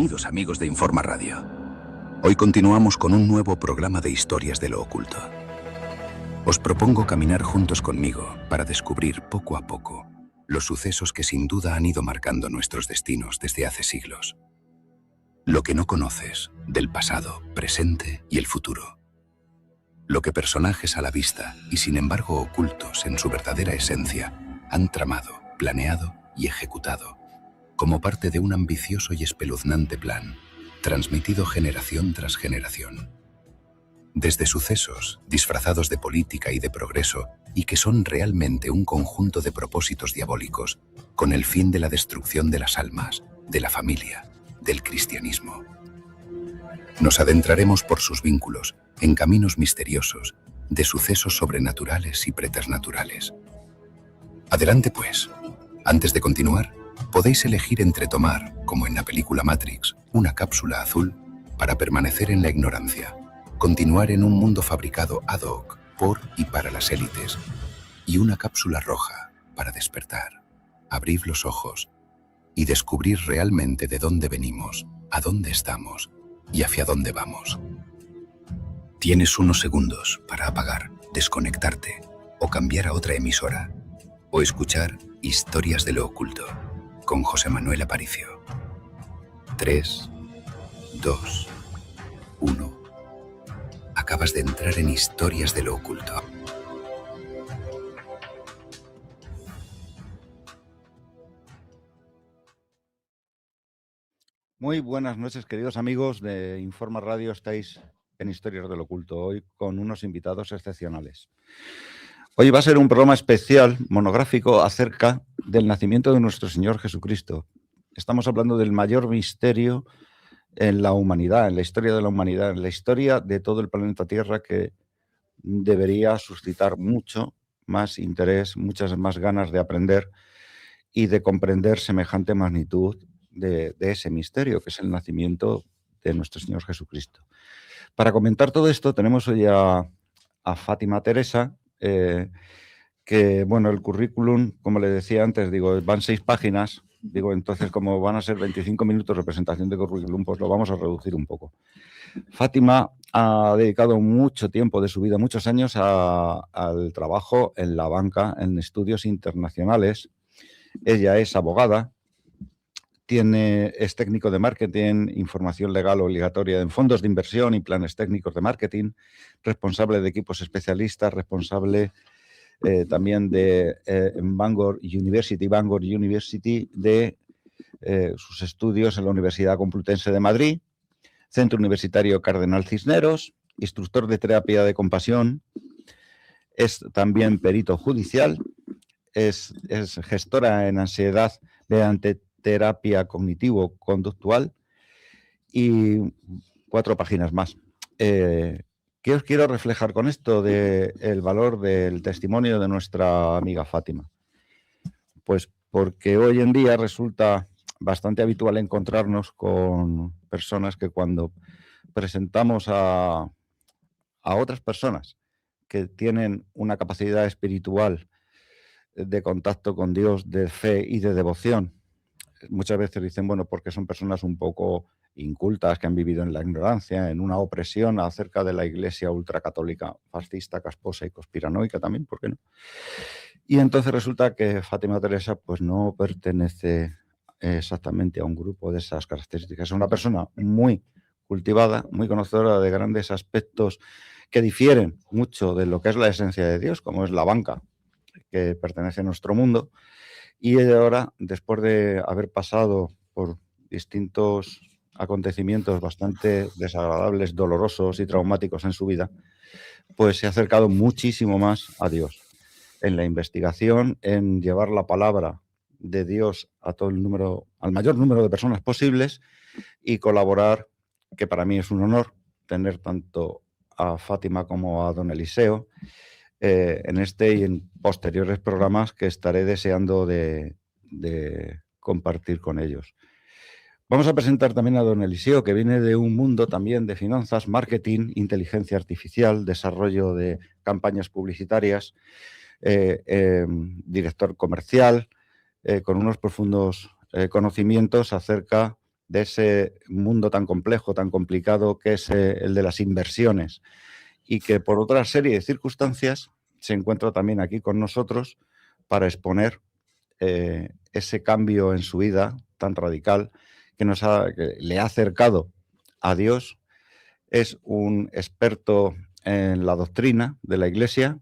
Bienvenidos amigos de Informa Radio. Hoy continuamos con un nuevo programa de historias de lo oculto. Os propongo caminar juntos conmigo para descubrir poco a poco los sucesos que sin duda han ido marcando nuestros destinos desde hace siglos. Lo que no conoces del pasado, presente y el futuro. Lo que personajes a la vista y sin embargo ocultos en su verdadera esencia han tramado, planeado y ejecutado como parte de un ambicioso y espeluznante plan, transmitido generación tras generación. Desde sucesos disfrazados de política y de progreso y que son realmente un conjunto de propósitos diabólicos con el fin de la destrucción de las almas, de la familia, del cristianismo. Nos adentraremos por sus vínculos en caminos misteriosos de sucesos sobrenaturales y preternaturales. Adelante pues. Antes de continuar, podéis elegir entre tomar, como en la película Matrix, una cápsula azul para permanecer en la ignorancia, continuar en un mundo fabricado ad hoc por y para las élites, y una cápsula roja para despertar, abrir los ojos y descubrir realmente de dónde venimos, a dónde estamos y hacia dónde vamos. Tienes unos segundos para apagar, desconectarte o cambiar a otra emisora o escuchar Historias de lo Oculto con José Manuel Aparicio. 3, 2, 1. Acabas de entrar en Historias de lo Oculto. Muy buenas noches, queridos amigos de Informa Radio. Estáis en Historias del Oculto, hoy con unos invitados excepcionales. Hoy va a ser un programa especial, monográfico, acerca del nacimiento de nuestro Señor Jesucristo. Estamos hablando del mayor misterio en la humanidad, en la historia de la humanidad, en la historia de todo el planeta Tierra, que debería suscitar mucho más interés, muchas más ganas de aprender y de comprender semejante magnitud de ese misterio, que es el nacimiento de nuestro Señor Jesucristo. Para comentar todo esto tenemos hoy a Fátima Teresa, que, bueno, el currículum, como le decía antes, van 6 páginas, entonces como van a ser 25 minutos de presentación de currículum, pues lo vamos a reducir un poco. Fátima ha dedicado mucho tiempo de su vida, muchos años, al trabajo en la banca, en estudios internacionales. Ella es abogada, es técnico de marketing, información legal obligatoria en fondos de inversión y planes técnicos de marketing, responsable de equipos especialistas, responsable también de Bangor University, de sus estudios en la Universidad Complutense de Madrid, Centro Universitario Cardenal Cisneros, instructor de terapia de compasión, es también perito judicial, es gestora en ansiedad mediante terapia cognitivo-conductual y 4 páginas más. ¿Qué os quiero reflejar con esto del valor del testimonio de nuestra amiga Fátima? Pues porque hoy en día resulta bastante habitual encontrarnos con personas que cuando presentamos a otras personas que tienen una capacidad espiritual de contacto con Dios, de fe y de devoción, muchas veces dicen, bueno, porque son personas un poco incultas, que han vivido en la ignorancia, en una opresión acerca de la Iglesia ultracatólica, fascista, casposa y conspiranoica también, ¿por qué no? Y entonces resulta que Fátima Teresa pues no pertenece exactamente a un grupo de esas características. Es una persona muy cultivada, muy conocedora de grandes aspectos que difieren mucho de lo que es la esencia de Dios, como es la banca, que pertenece a nuestro mundo. Y ella ahora, después de haber pasado por distintos acontecimientos bastante desagradables, dolorosos y traumáticos en su vida, pues se ha acercado muchísimo más a Dios en la investigación, en llevar la palabra de Dios a al mayor número de personas posibles y colaborar, que para mí es un honor tener tanto a Fátima como a don Eliseo en este y en posteriores programas que estaré deseando de compartir con ellos. Vamos a presentar también a don Eliseo, que viene de un mundo también de finanzas, marketing, inteligencia artificial, desarrollo de campañas publicitarias, director comercial, con unos profundos conocimientos acerca de ese mundo tan complejo, tan complicado que es el de las inversiones, y que por otra serie de circunstancias se encuentra también aquí con nosotros para exponer ese cambio en su vida tan radical que le ha acercado a Dios. Es un experto en la doctrina de la Iglesia,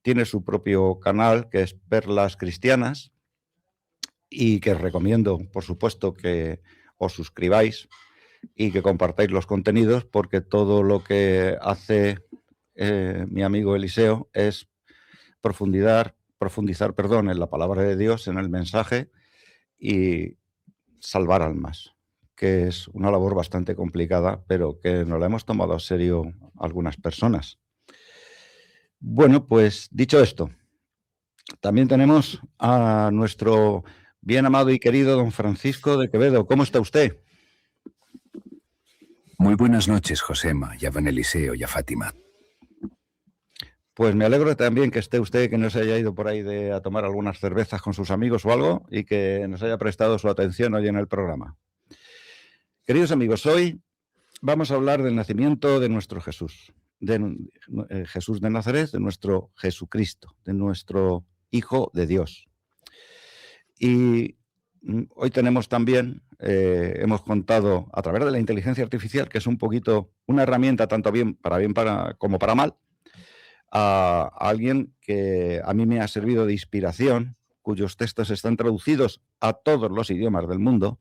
tiene su propio canal que es Perlas Cristianas y que os recomiendo, por supuesto, que os suscribáis y que compartáis los contenidos, porque todo lo que hace mi amigo Eliseo es profundizar, en la palabra de Dios, en el mensaje, y salvar almas, que es una labor bastante complicada, pero que nos la hemos tomado a serio algunas personas. Bueno, pues dicho esto, también tenemos a nuestro bien amado y querido don Francisco de Quevedo. ¿Cómo está usted? Muy buenas noches, Josema, y a don Eliseo y a Fátima. Pues me alegro también que esté usted, que no se haya ido por ahí a tomar algunas cervezas con sus amigos o algo, y que nos haya prestado su atención hoy en el programa. Queridos amigos, hoy vamos a hablar del nacimiento de nuestro Jesús, de Jesús de Nazaret, de nuestro Jesucristo, de nuestro Hijo de Dios. Y hoy tenemos también, hemos contado a través de la inteligencia artificial, que es un poquito una herramienta tanto como para mal, a alguien que a mí me ha servido de inspiración, cuyos textos están traducidos a todos los idiomas del mundo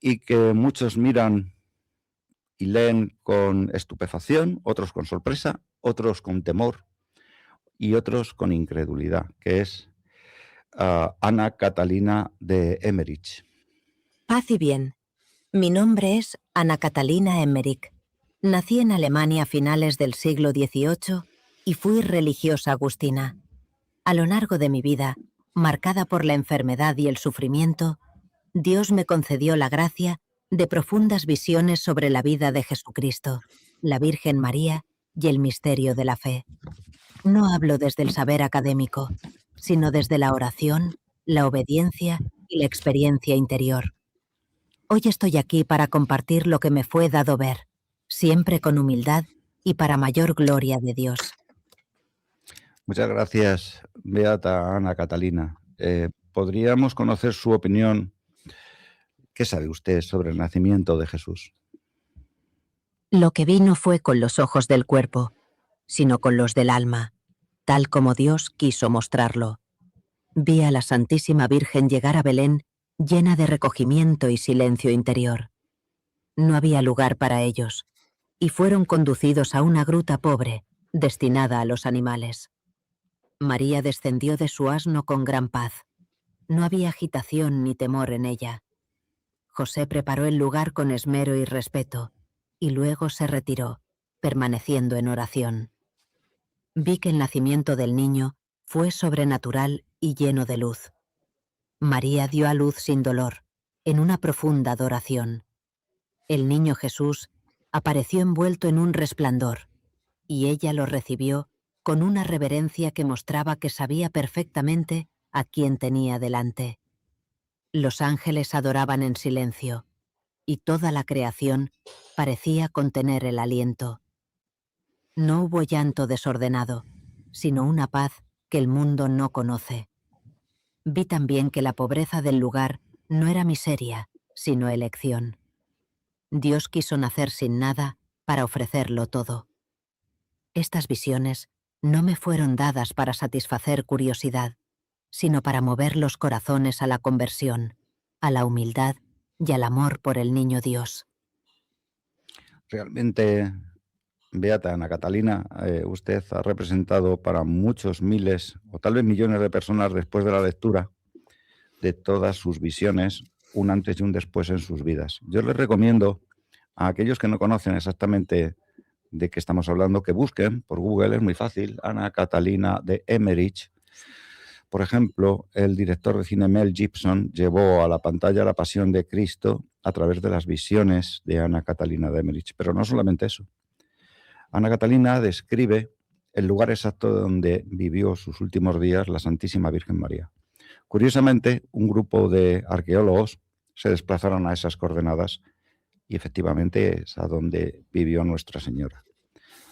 y que muchos miran y leen con estupefacción, otros con sorpresa, otros con temor y otros con incredulidad, que es Ana Catalina de Emmerich. Paz y bien. Mi nombre es Ana Catalina Emmerich. Nací en Alemania a finales del siglo XVIII y fui religiosa agustina. A lo largo de mi vida, marcada por la enfermedad y el sufrimiento, Dios me concedió la gracia de profundas visiones sobre la vida de Jesucristo, la Virgen María y el misterio de la fe. No hablo desde el saber académico, sino desde la oración, la obediencia y la experiencia interior. Hoy estoy aquí para compartir lo que me fue dado ver, siempre con humildad y para mayor gloria de Dios. Muchas gracias, beata Ana Catalina. ¿Podríamos conocer su opinión? ¿Qué sabe usted sobre el nacimiento de Jesús? Lo que vi no fue con los ojos del cuerpo, sino con los del alma, tal como Dios quiso mostrarlo. Vi a la Santísima Virgen llegar a Belén llena de recogimiento y silencio interior. No había lugar para ellos, y fueron conducidos a una gruta pobre, destinada a los animales. María descendió de su asno con gran paz. No había agitación ni temor en ella. José preparó el lugar con esmero y respeto, y luego se retiró, permaneciendo en oración. Vi que el nacimiento del niño fue sobrenatural y lleno de luz. María dio a luz sin dolor, en una profunda adoración. El niño Jesús apareció envuelto en un resplandor, y ella lo recibió con una reverencia que mostraba que sabía perfectamente a quién tenía delante. Los ángeles adoraban en silencio, y toda la creación parecía contener el aliento. No hubo llanto desordenado, sino una paz que el mundo no conoce. Vi también que la pobreza del lugar no era miseria, sino elección. Dios quiso nacer sin nada para ofrecerlo todo. Estas visiones no me fueron dadas para satisfacer curiosidad, sino para mover los corazones a la conversión, a la humildad y al amor por el niño Dios. Realmente, beata Ana Catalina, usted ha representado para muchos miles o tal vez millones de personas después de la lectura de todas sus visiones, un antes y un después en sus vidas. Yo les recomiendo a aquellos que no conocen exactamente de qué estamos hablando, que busquen por Google, es muy fácil, Ana Catalina de Emmerich. Por ejemplo, el director de cine Mel Gibson llevó a la pantalla la pasión de Cristo a través de las visiones de Ana Catalina de Emmerich. Pero no solamente eso. Ana Catalina describe el lugar exacto donde vivió sus últimos días la Santísima Virgen María. Curiosamente, un grupo de arqueólogos se desplazaron a esas coordenadas y efectivamente es a donde vivió Nuestra Señora.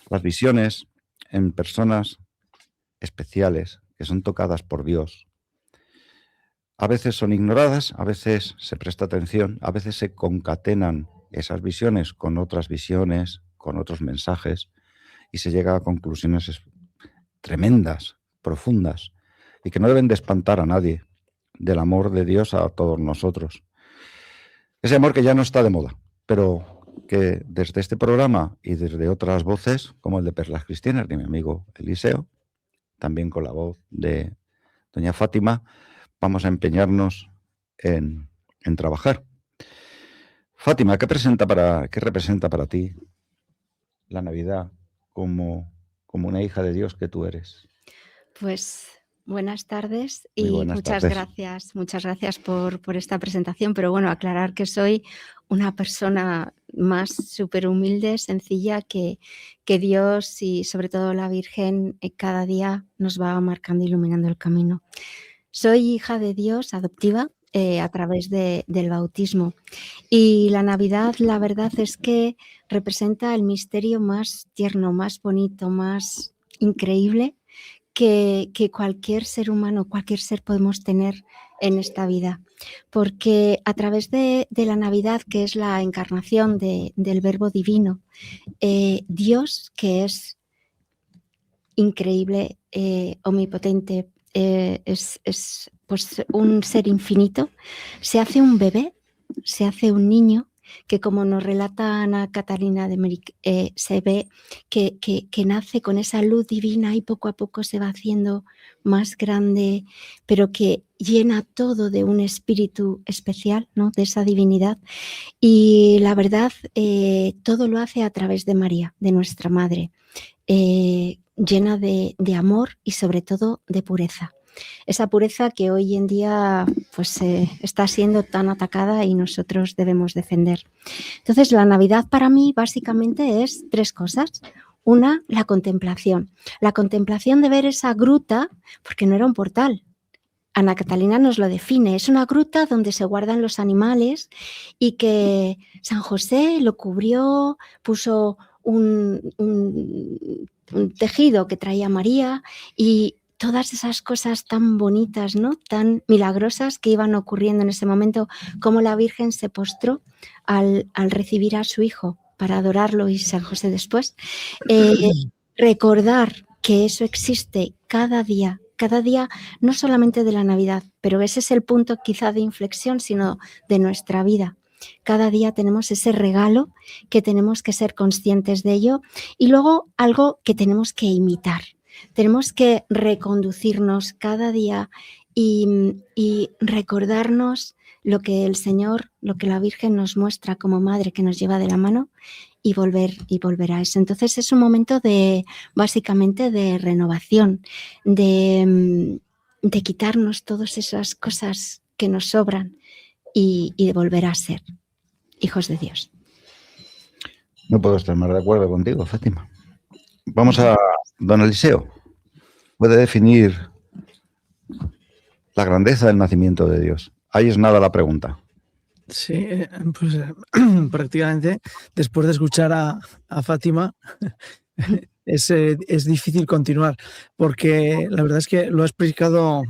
Las visiones en personas especiales que son tocadas por Dios a veces son ignoradas, a veces se presta atención, a veces se concatenan esas visiones con otras visiones, con otros mensajes, y se llega a conclusiones tremendas, profundas, y que no deben de espantar a nadie del amor de Dios a todos nosotros. Ese amor que ya no está de moda, pero que desde este programa y desde otras voces, como el de Perlas Cristianas, de mi amigo Eliseo, también con la voz de doña Fátima, vamos a empeñarnos en trabajar. Fátima, ¿qué representa para ti la Navidad como una hija de Dios que tú eres? Pues buenas tardes Muy y buenas tardes. muchas gracias por esta presentación, pero bueno, aclarar que soy una persona más súper humilde, sencilla, que Dios y sobre todo la Virgen cada día nos va marcando, iluminando el camino. Soy hija de Dios adoptiva a través del bautismo, y la Navidad, la verdad es que representa el misterio más tierno, más bonito, más increíble que cualquier ser humano, cualquier ser podemos tener en esta vida. Porque a través de la Navidad, que es la encarnación del Verbo Divino, Dios, que es increíble, omnipotente, es pues un ser infinito, se hace un bebé, se hace un niño, que como nos relata Ana Catalina de Meric, se ve que nace con esa luz divina y poco a poco se va haciendo más grande, pero que llena todo de un espíritu especial, ¿no? De esa divinidad. Y la verdad, todo lo hace a través de María, de nuestra Madre, llena de amor y sobre todo de pureza. Esa pureza que hoy en día pues, está siendo tan atacada y nosotros debemos defender. Entonces, la Navidad para mí básicamente es 3 cosas. Una, la contemplación. La contemplación de ver esa gruta, porque no era un portal. Ana Catalina nos lo define. Es una gruta donde se guardan los animales y que San José lo cubrió, puso un tejido que traía María y todas esas cosas tan bonitas, ¿no? Tan milagrosas que iban ocurriendo en ese momento, como la Virgen se postró al recibir a su hijo para adorarlo y San José después. Recordar que eso existe cada día, no solamente de la Navidad, pero ese es el punto quizá de inflexión, sino de nuestra vida. Cada día tenemos ese regalo que tenemos que ser conscientes de ello, y luego algo que tenemos que imitar. Tenemos que reconducirnos cada día y recordarnos lo que el Señor, lo que la Virgen nos muestra como madre que nos lleva de la mano, y volver a eso. Entonces es un momento básicamente de renovación, de quitarnos todas esas cosas que nos sobran y de volver a ser hijos de Dios. No puedo estar más de acuerdo contigo, Fátima. Vamos a don Eliseo. ¿Puede definir la grandeza del nacimiento de Dios? Ahí es nada la pregunta. Sí, pues prácticamente después de escuchar a Fátima es difícil continuar, porque la verdad es que lo ha explicado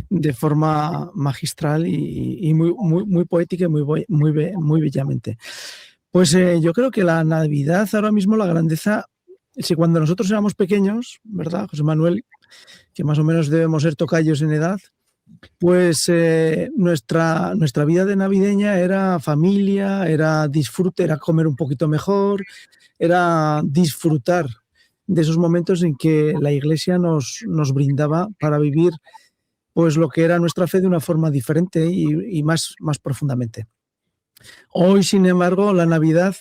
de forma magistral y muy poética y muy bellamente. Pues yo creo que la Navidad ahora mismo, la grandeza, si cuando nosotros éramos pequeños, ¿verdad, José Manuel? Que más o menos debemos ser tocayos en edad, pues nuestra vida de navideña era familia, era disfrute, era comer un poquito mejor, era disfrutar de esos momentos en que la Iglesia nos brindaba para vivir pues lo que era nuestra fe de una forma diferente y más profundamente. Hoy, sin embargo, la Navidad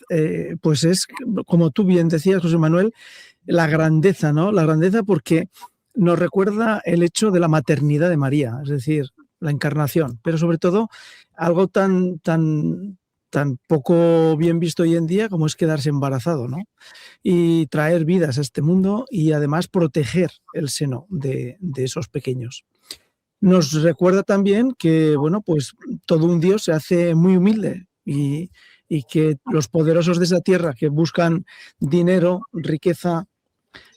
pues es, como tú bien decías, José Manuel, la grandeza, ¿no? La grandeza porque nos recuerda el hecho de la maternidad de María, es decir, la encarnación, pero sobre todo algo tan poco bien visto hoy en día como es quedarse embarazado, ¿no? Y traer vidas a este mundo y además proteger el seno de esos pequeños. nos recuerda también que, bueno, pues todo un Dios se hace muy humilde y que los poderosos de esa tierra que buscan dinero, riqueza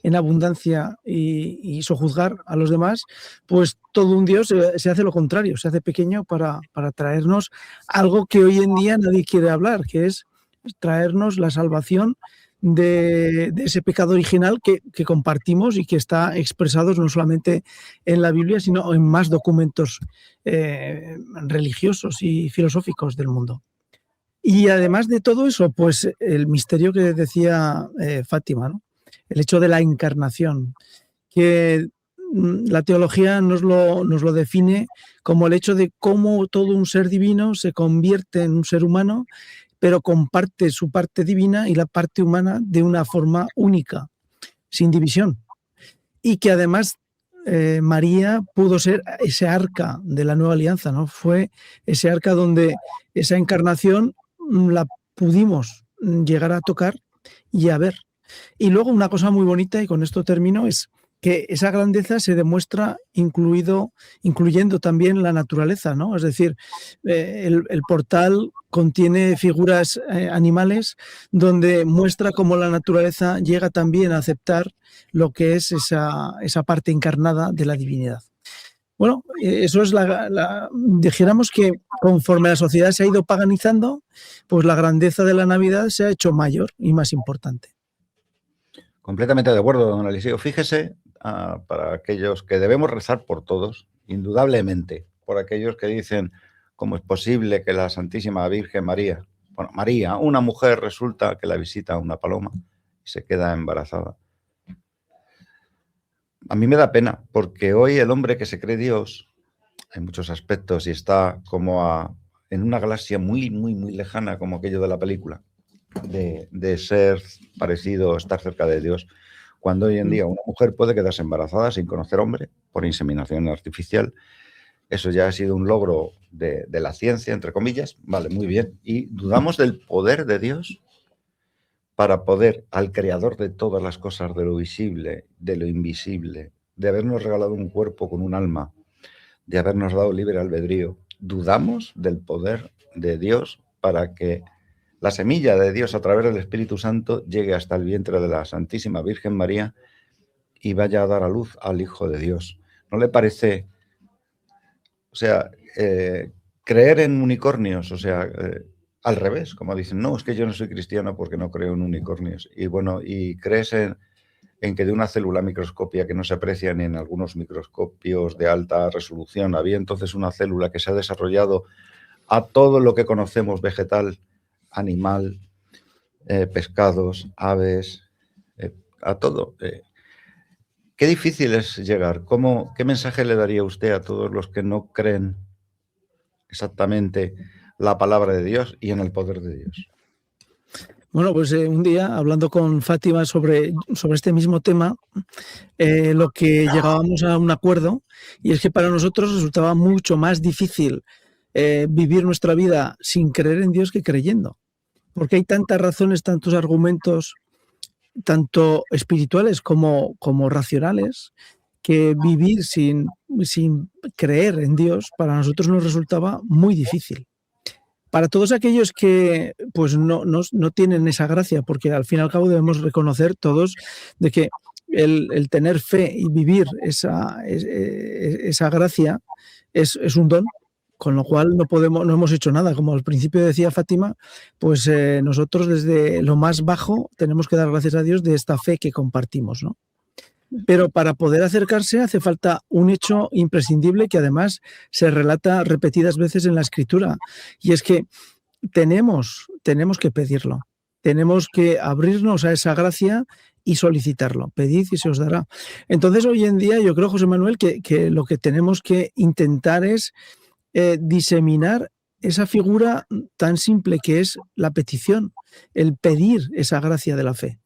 en abundancia y sojuzgar a los demás, pues todo un Dios se hace lo contrario, se hace pequeño para traernos algo que hoy en día nadie quiere hablar, que es traernos la salvación de ese pecado original que compartimos y que está expresado no solamente en la Biblia, sino en más documentos religiosos y filosóficos del mundo. Y además de todo eso, pues el misterio que decía Fátima, ¿no? El hecho de la encarnación, que la teología nos lo define como el hecho de cómo todo un ser divino se convierte en un ser humano, pero comparte su parte divina y la parte humana de una forma única, sin división. Y que además María pudo ser ese arca de la nueva alianza, ¿no? Fue ese arca donde esa encarnación la pudimos llegar a tocar y a ver. Y luego una cosa muy bonita, y con esto termino, es que esa grandeza se demuestra incluyendo también la naturaleza, ¿no? Es decir, el portal contiene figuras animales donde muestra cómo la naturaleza llega también a aceptar lo que es esa parte encarnada de la divinidad. Bueno, eso es dijéramos que conforme la sociedad se ha ido paganizando, pues la grandeza de la Navidad se ha hecho mayor y más importante. Completamente de acuerdo, don Eliseo. Fíjese, para aquellos que debemos rezar por todos, indudablemente, por aquellos que dicen cómo es posible que la Santísima Virgen María, bueno, María, una mujer, resulta que la visita una paloma y se queda embarazada. A mí me da pena, porque hoy el hombre que se cree Dios, en muchos aspectos, y está como en una galaxia muy, muy, muy lejana, como aquello de la película, de ser parecido, estar cerca de Dios, cuando hoy en día una mujer puede quedarse embarazada sin conocer hombre por inseminación artificial. Eso ya ha sido un logro de la ciencia, entre comillas. Vale, muy bien. Y dudamos del poder de Dios para poder, al creador de todas las cosas, de lo visible, de lo invisible, de habernos regalado un cuerpo con un alma, de habernos dado libre albedrío, dudamos del poder de Dios para que la semilla de Dios a través del Espíritu Santo llegue hasta el vientre de la Santísima Virgen María y vaya a dar a luz al Hijo de Dios. ¿No le parece? O sea, creer en unicornios, o sea, al revés, como dicen, no, es que yo no soy cristiano porque no creo en unicornios. Y bueno, y crees en que de una célula microscópica que no se aprecia ni en algunos microscopios de alta resolución, había entonces una célula que se ha desarrollado a todo lo que conocemos vegetal, animal, pescados, aves, a todo. Qué difícil es llegar. ¿Qué mensaje le daría usted a todos los que no creen exactamente la palabra de Dios y en el poder de Dios? Bueno, pues un día, hablando con Fátima sobre este mismo tema, lo que llegábamos a un acuerdo, y es que para nosotros resultaba mucho más difícil vivir nuestra vida sin creer en Dios que creyendo. Porque hay tantas razones, tantos argumentos, tanto espirituales como racionales, que vivir sin creer en Dios para nosotros nos resultaba muy difícil. Para todos aquellos que pues no tienen esa gracia, porque al fin y al cabo debemos reconocer todos de que el tener fe y vivir esa gracia es un don, con lo cual no hemos hecho nada. Como al principio decía Fátima, pues nosotros desde lo más bajo tenemos que dar gracias a Dios de esta fe que compartimos, ¿no? Pero para poder acercarse hace falta un hecho imprescindible que además se relata repetidas veces en la Escritura, y es que tenemos que pedirlo, tenemos que abrirnos a esa gracia y solicitarlo. Pedid y se os dará. Entonces hoy en día yo creo, José Manuel, que lo que tenemos que intentar es diseminar esa figura tan simple que es la petición, el pedir esa gracia de la fe.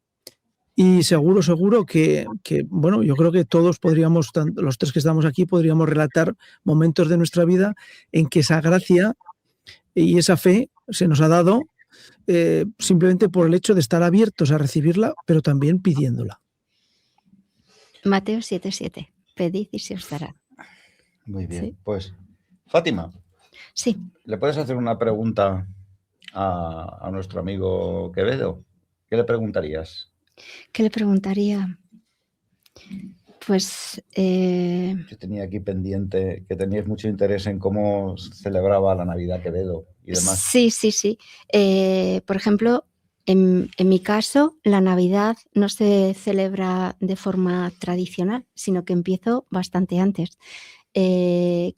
Y seguro que, bueno, yo creo que todos podríamos, los tres que estamos aquí, podríamos relatar momentos de nuestra vida en que esa gracia y esa fe se nos ha dado simplemente por el hecho de estar abiertos a recibirla, pero también pidiéndola. Mateo 7:7. Pedid y se os dará. Muy bien. Sí. Pues, Fátima, Sí, ¿le puedes hacer una pregunta a nuestro amigo Quevedo? ¿Qué le preguntarías? ¿qué le preguntaría? Pues Que tenía aquí pendiente, que tenías mucho interés en cómo celebraba la Navidad Quevedo y demás. sí, sí, sí. Por ejemplo, en mi caso, la Navidad no se celebra de forma tradicional, sino que empiezo bastante antes.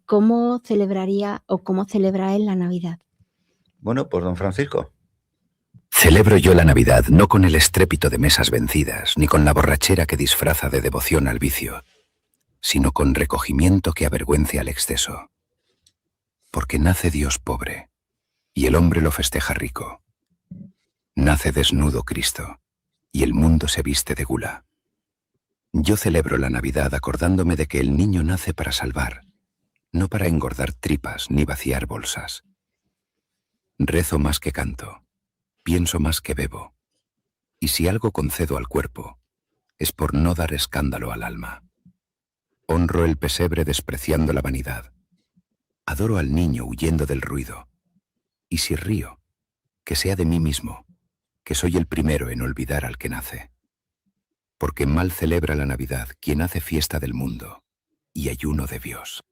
¿Cómo celebraría o cómo celebra él la Navidad? Bueno, pues don Francisco. Celebro yo la Navidad no con el estrépito de mesas vencidas, ni con la borrachera que disfraza de devoción al vicio, sino con recogimiento que avergüence al exceso. Porque nace Dios pobre, y el hombre lo festeja rico. Nace desnudo Cristo, y el mundo se viste de gula. Yo celebro la Navidad acordándome de que el niño nace para salvar, no para engordar tripas ni vaciar bolsas. Rezo más que canto, pienso más que bebo, y si algo concedo al cuerpo, es por no dar escándalo al alma. Honro el pesebre despreciando la vanidad. Adoro al niño huyendo del ruido. Y si río, que sea de mí mismo, que soy el primero en olvidar al que nace. Porque mal celebra la Navidad quien hace fiesta del mundo y ayuno de Dios.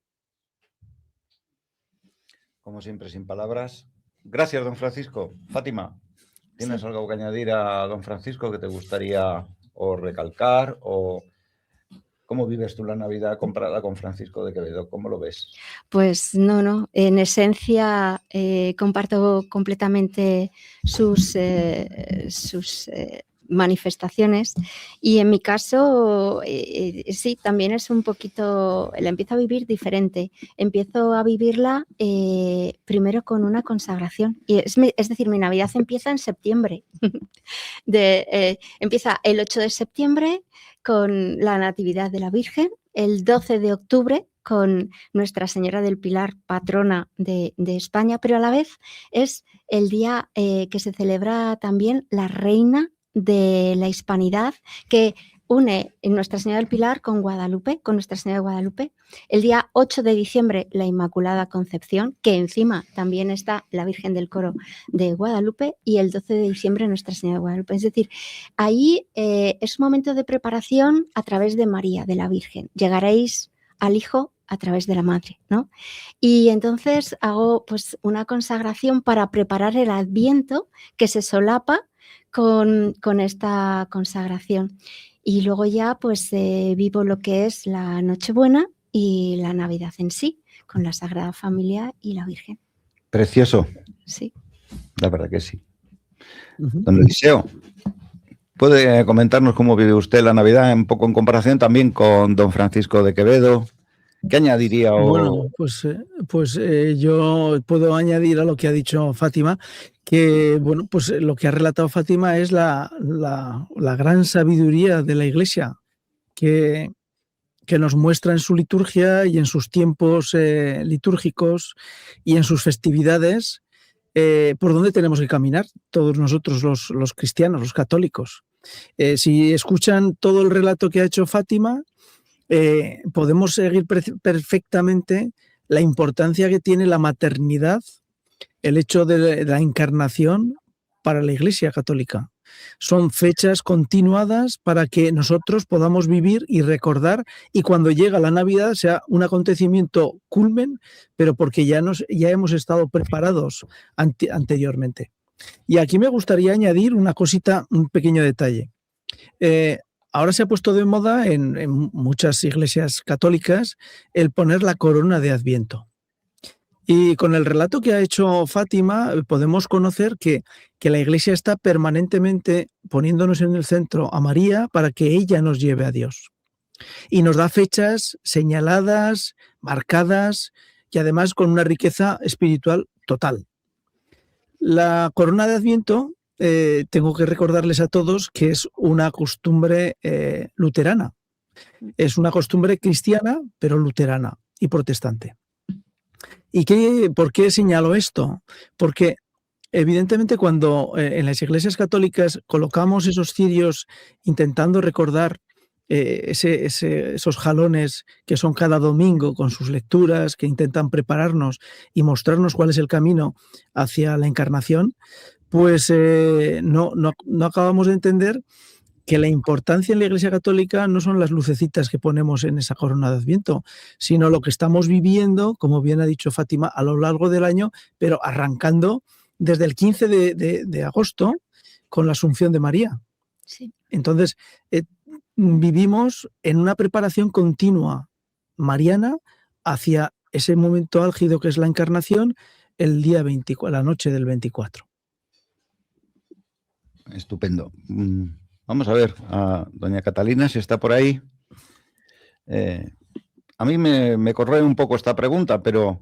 Como siempre, sin palabras. Gracias, don Francisco. Fátima, ¿tienes Sí. algo que añadir a don Francisco que te gustaría o recalcar o cómo vives tú la Navidad comparada con Francisco de Quevedo? ¿Cómo lo ves? Pues no. En esencia, comparto completamente sus manifestaciones y en mi caso, sí, también es un poquito, la empiezo a vivir diferente. Empiezo a vivirla primero con una consagración. Y es decir, mi Navidad empieza en septiembre. Empieza el 8 de septiembre con la Natividad de la Virgen, el 12 de octubre con Nuestra Señora del Pilar, patrona de España, pero a la vez es el día que se celebra también la Reina de la Hispanidad, que une Nuestra Señora del Pilar con Guadalupe, con Nuestra Señora de Guadalupe. El día 8 de diciembre, la Inmaculada Concepción, que encima también está la Virgen del Coro de Guadalupe, y el 12 de diciembre, Nuestra Señora de Guadalupe. Es decir, ahí es un momento de preparación a través de María, de la Virgen. Llegaréis al Hijo a través de la Madre, ¿no? Y entonces hago pues una consagración para preparar el Adviento que se solapa con esta consagración. Y luego ya pues vivo lo que es la Nochebuena y la Navidad en sí, con la Sagrada Familia y la Virgen. Precioso. Sí. La verdad que sí. Don Eliseo, ¿puede comentarnos cómo vive usted la Navidad un poco en comparación también con don Francisco de Quevedo? ¿Qué añadiría? Bueno, pues yo puedo añadir a lo que ha dicho Fátima, que bueno, pues lo que ha relatado Fátima es la gran sabiduría de la Iglesia, que nos muestra en su liturgia y en sus tiempos litúrgicos y en sus festividades por dónde tenemos que caminar todos nosotros los cristianos, los católicos. Si escuchan todo el relato que ha hecho Fátima, podemos seguir perfectamente la importancia que tiene la maternidad, el hecho de la encarnación para la Iglesia Católica. Son fechas continuadas para que nosotros podamos vivir y recordar, y cuando llega la Navidad sea un acontecimiento culmen, pero porque ya hemos estado preparados anteriormente. Y aquí me gustaría añadir una cosita, un pequeño detalle. Ahora se ha puesto de moda en muchas iglesias católicas el poner la corona de Adviento. Y con el relato que ha hecho Fátima podemos conocer que la Iglesia está permanentemente poniéndonos en el centro a María para que ella nos lleve a Dios. Y nos da fechas señaladas, marcadas y además con una riqueza espiritual total. La corona de Adviento, tengo que recordarles a todos que es una costumbre luterana. Es una costumbre cristiana, pero luterana y protestante. ¿Y por qué señalo esto? Porque evidentemente cuando en las iglesias católicas colocamos esos cirios intentando recordar esos jalones que son cada domingo con sus lecturas, que intentan prepararnos y mostrarnos cuál es el camino hacia la encarnación, pues no acabamos de entender que la importancia en la Iglesia Católica no son las lucecitas que ponemos en esa corona de Adviento, sino lo que estamos viviendo, como bien ha dicho Fátima, a lo largo del año, pero arrancando desde el 15 de agosto con la Asunción de María. Sí. Entonces, vivimos en una preparación continua mariana hacia ese momento álgido que es la encarnación el día 24, la noche del 24. Estupendo. Vamos a ver a doña Catalina si está por ahí. A mí me corre un poco esta pregunta, pero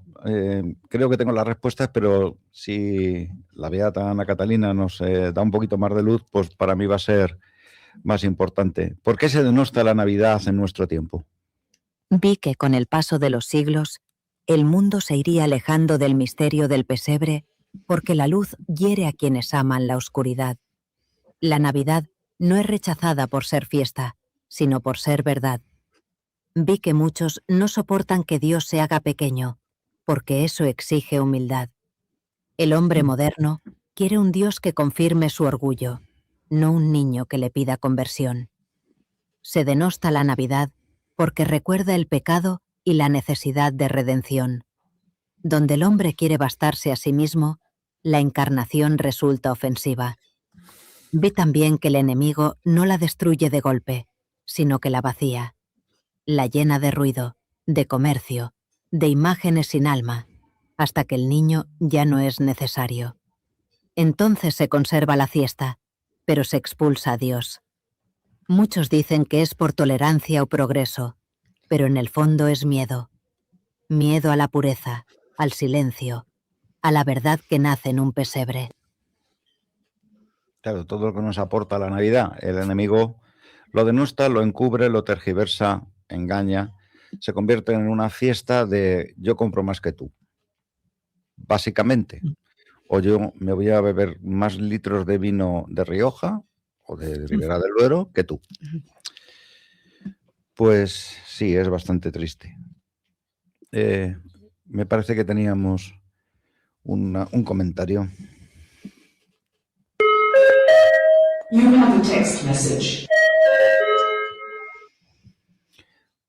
creo que tengo las respuestas, pero si la beata Ana Catalina nos da un poquito más de luz, pues para mí va a ser más importante. ¿Por qué se denosta la Navidad en nuestro tiempo? Vi que con el paso de los siglos, el mundo se iría alejando del misterio del pesebre porque la luz hiere a quienes aman la oscuridad. La Navidad no es rechazada por ser fiesta, sino por ser verdad. Vi que muchos no soportan que Dios se haga pequeño, porque eso exige humildad. El hombre moderno quiere un Dios que confirme su orgullo, no un niño que le pida conversión. Se denosta la Navidad porque recuerda el pecado y la necesidad de redención. Donde el hombre quiere bastarse a sí mismo, la encarnación resulta ofensiva. Vi también que el enemigo no la destruye de golpe, sino que la vacía. La llena de ruido, de comercio, de imágenes sin alma, hasta que el niño ya no es necesario. Entonces se conserva la fiesta, pero se expulsa a Dios. Muchos dicen que es por tolerancia o progreso, pero en el fondo es miedo. Miedo a la pureza, al silencio, a la verdad que nace en un pesebre. Claro, todo lo que nos aporta la Navidad, el enemigo lo denosta, lo encubre, lo tergiversa, engaña, se convierte en una fiesta de yo compro más que tú, básicamente. O yo me voy a beber más litros de vino de Rioja o de Ribera del Duero que tú. Pues sí, es bastante triste. Me parece que teníamos un comentario. You have a text message.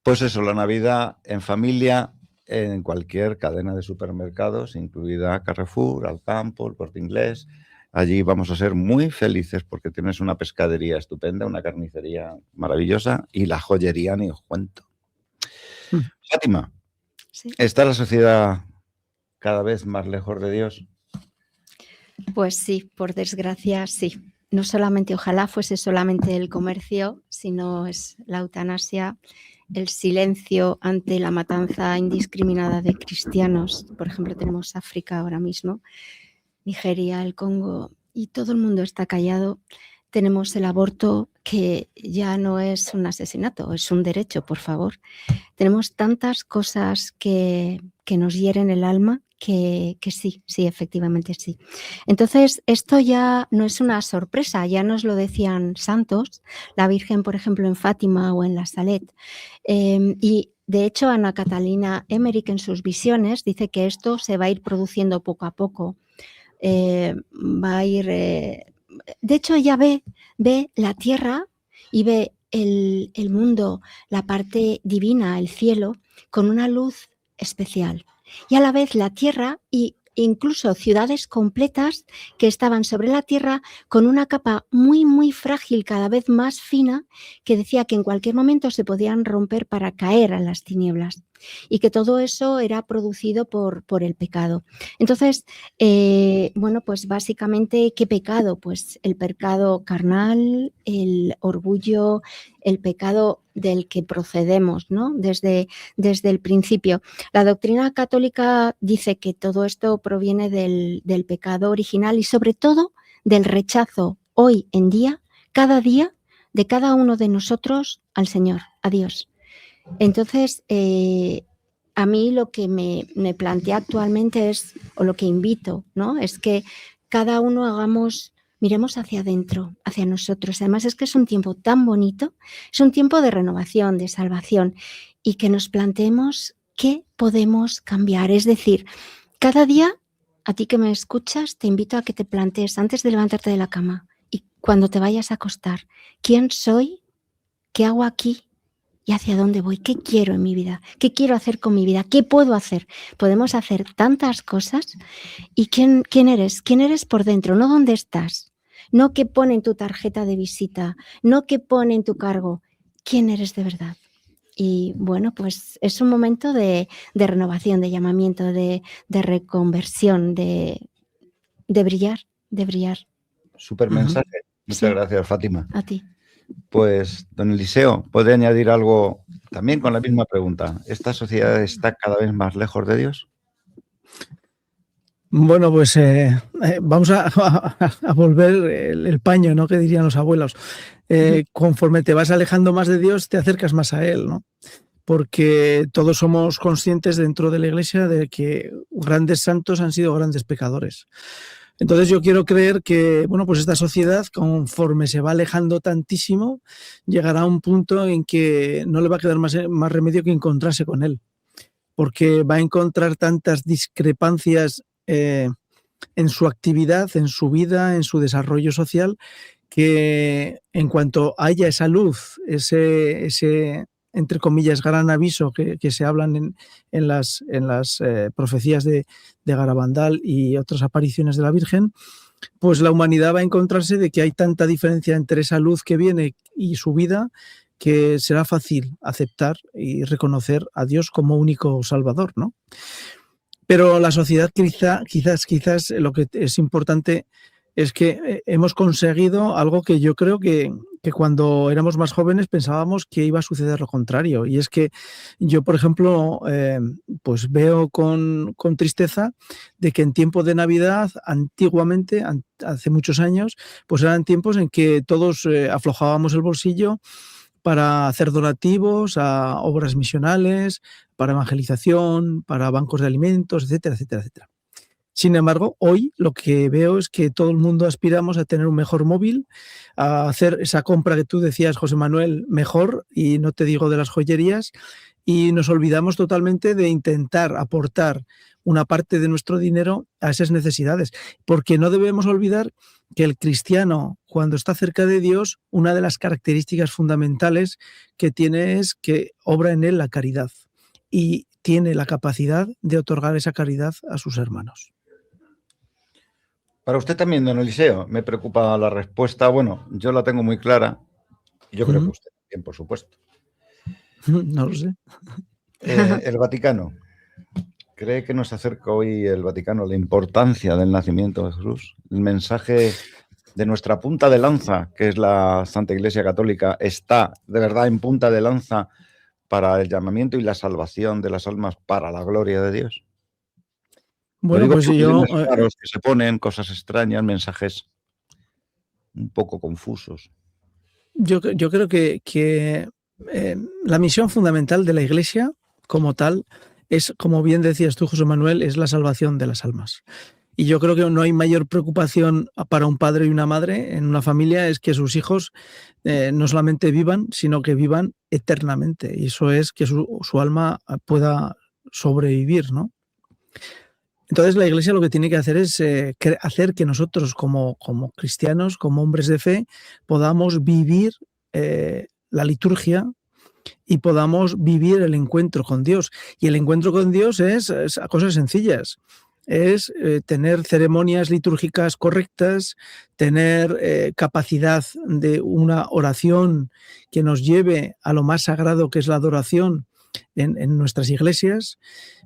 Pues eso, la Navidad en familia, en cualquier cadena de supermercados, incluida Carrefour, Alcampo, El Corte Inglés. Allí vamos a ser muy felices porque tienes una pescadería estupenda, una carnicería maravillosa y la joyería ni os cuento. Fátima, Sí. ¿está la sociedad cada vez más lejos de Dios? Pues sí, por desgracia, sí. No solamente, ojalá fuese solamente el comercio, sino es la eutanasia, el silencio ante la matanza indiscriminada de cristianos. Por ejemplo, tenemos África ahora mismo, Nigeria, el Congo, y todo el mundo está callado. Tenemos el aborto, que ya no es un asesinato, es un derecho, por favor. Tenemos tantas cosas que nos hieren el alma que sí, efectivamente sí. Entonces, esto ya no es una sorpresa, ya nos lo decían santos, la Virgen, por ejemplo, en Fátima o en la Salet. Y de hecho, Ana Catalina Emmerich en sus visiones dice que esto se va a ir produciendo poco a poco. Va a ir... de hecho, ella ve la tierra y ve el mundo, la parte divina, el cielo, con una luz especial. Y a la vez la tierra e incluso ciudades completas que estaban sobre la tierra con una capa muy, muy frágil, cada vez más fina, que decía que en cualquier momento se podían romper para caer a las tinieblas. Y que todo eso era producido por el pecado. Entonces, bueno, pues básicamente, ¿qué pecado? Pues el pecado carnal, el orgullo, el pecado del que procedemos, ¿no? Desde el principio. La doctrina católica dice que todo esto proviene del pecado original y sobre todo del rechazo hoy en día, cada día, de cada uno de nosotros al Señor, a Dios. Entonces, a mí lo que me plantea actualmente es, o lo que invito, ¿no? Es que cada uno hagamos miremos hacia adentro, hacia nosotros. Además es que es un tiempo tan bonito, es un tiempo de renovación, de salvación, y que nos planteemos qué podemos cambiar. Es decir, cada día, a ti que me escuchas, te invito a que te plantees antes de levantarte de la cama y cuando te vayas a acostar, ¿quién soy? ¿Qué hago aquí? ¿Y hacia dónde voy? ¿Qué quiero en mi vida? ¿Qué quiero hacer con mi vida? ¿Qué puedo hacer? Podemos hacer tantas cosas. ¿Y quién eres? ¿Quién eres por dentro? No dónde estás. No qué pone en tu tarjeta de visita. No qué pone en tu cargo. ¿Quién eres de verdad? Y bueno, pues es un momento de renovación, de llamamiento, de reconversión, de brillar, de brillar. Súper mensaje. Muchas Sí. gracias, Fátima. A ti. Pues, don Eliseo, ¿puede añadir algo también con la misma pregunta? ¿Esta sociedad está cada vez más lejos de Dios? Bueno, pues vamos a volver el paño, ¿no? Que dirían los abuelos. Conforme te vas alejando más de Dios, te acercas más a Él, ¿no? Porque todos somos conscientes dentro de la Iglesia de que grandes santos han sido grandes pecadores. Entonces yo quiero creer que, bueno, pues esta sociedad, conforme se va alejando tantísimo, llegará a un punto en que no le va a quedar más remedio que encontrarse con Él, porque va a encontrar tantas discrepancias en su actividad, en su vida, en su desarrollo social, que en cuanto haya esa luz, ese entre comillas, gran aviso que se hablan en las profecías de Garabandal y otras apariciones de la Virgen, pues la humanidad va a encontrarse de que hay tanta diferencia entre esa luz que viene y su vida, que será fácil aceptar y reconocer a Dios como único Salvador, ¿no? Pero la sociedad quizás lo que es importante es que hemos conseguido algo que yo creo que cuando éramos más jóvenes pensábamos que iba a suceder lo contrario. Y es que yo, por ejemplo, pues veo con tristeza de que en tiempo de Navidad, antiguamente, hace muchos años, pues eran tiempos en que todos aflojábamos el bolsillo para hacer donativos a obras misionales, para evangelización, para bancos de alimentos, etcétera, etcétera, etcétera. Sin embargo, hoy lo que veo es que todo el mundo aspiramos a tener un mejor móvil, a hacer esa compra que tú decías, José Manuel, mejor, y no te digo de las joyerías, y nos olvidamos totalmente de intentar aportar una parte de nuestro dinero a esas necesidades, porque no debemos olvidar que el cristiano, cuando está cerca de Dios, una de las características fundamentales que tiene es que obra en él la caridad y tiene la capacidad de otorgar esa caridad a sus hermanos. Para usted también, don Eliseo, me preocupa la respuesta. Bueno, yo la tengo muy clara. Y yo creo que usted también, por supuesto. No lo sé. El Vaticano. ¿Cree que nos acerca hoy el Vaticano a la importancia del nacimiento de Jesús? El mensaje de nuestra punta de lanza, que es la Santa Iglesia Católica, está de verdad en punta de lanza para el llamamiento y la salvación de las almas para la gloria de Dios. Bueno, pues yo... Claros que se ponen, cosas extrañas, mensajes un poco confusos. Yo creo que la misión fundamental de la Iglesia, como tal, es, como bien decías tú, José Manuel, es la salvación de las almas. Y yo creo que no hay mayor preocupación para un padre y una madre en una familia es que sus hijos no solamente vivan, sino que vivan eternamente. Y eso es que su alma pueda sobrevivir, ¿no? Entonces la Iglesia lo que tiene que hacer es hacer que nosotros como cristianos, como hombres de fe, podamos vivir la liturgia y podamos vivir el encuentro con Dios. Y el encuentro con Dios es cosas sencillas. Es tener ceremonias litúrgicas correctas, tener capacidad de una oración que nos lleve a lo más sagrado que es la adoración en nuestras iglesias,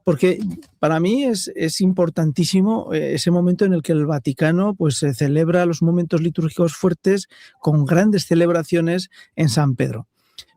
porque para mí es importantísimo ese momento en el que el Vaticano pues, se celebra los momentos litúrgicos fuertes con grandes celebraciones en San Pedro.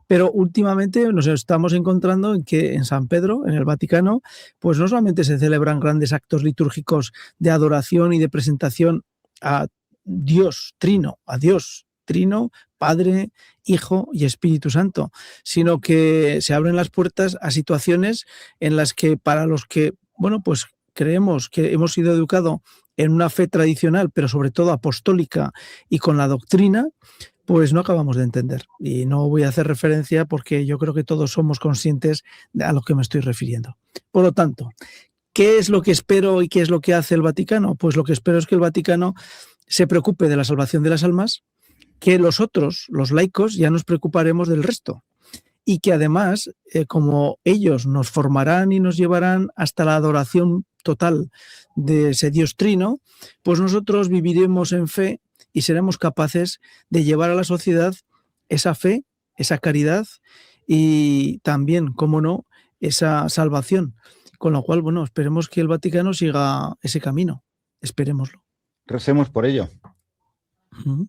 Pero últimamente nos estamos encontrando en que en San Pedro, en el Vaticano, pues no solamente se celebran grandes actos litúrgicos de adoración y de presentación a Dios Trino, Padre, Hijo y Espíritu Santo, sino que se abren las puertas a situaciones en las que para los que, bueno, pues creemos que hemos sido educados en una fe tradicional, pero sobre todo apostólica y con la doctrina, pues no acabamos de entender. Y no voy a hacer referencia porque yo creo que todos somos conscientes a lo que me estoy refiriendo. Por lo tanto, ¿qué es lo que espero y qué es lo que hace el Vaticano? Pues lo que espero es que el Vaticano se preocupe de la salvación de las almas, que los otros, los laicos, ya nos preocuparemos del resto. Y que además, como ellos nos formarán y nos llevarán hasta la adoración total de ese Dios trino, pues nosotros viviremos en fe y seremos capaces de llevar a la sociedad esa fe, esa caridad y también, cómo no, esa salvación. Con lo cual, bueno, esperemos que el Vaticano siga ese camino. Esperémoslo. Recemos por ello. Uh-huh.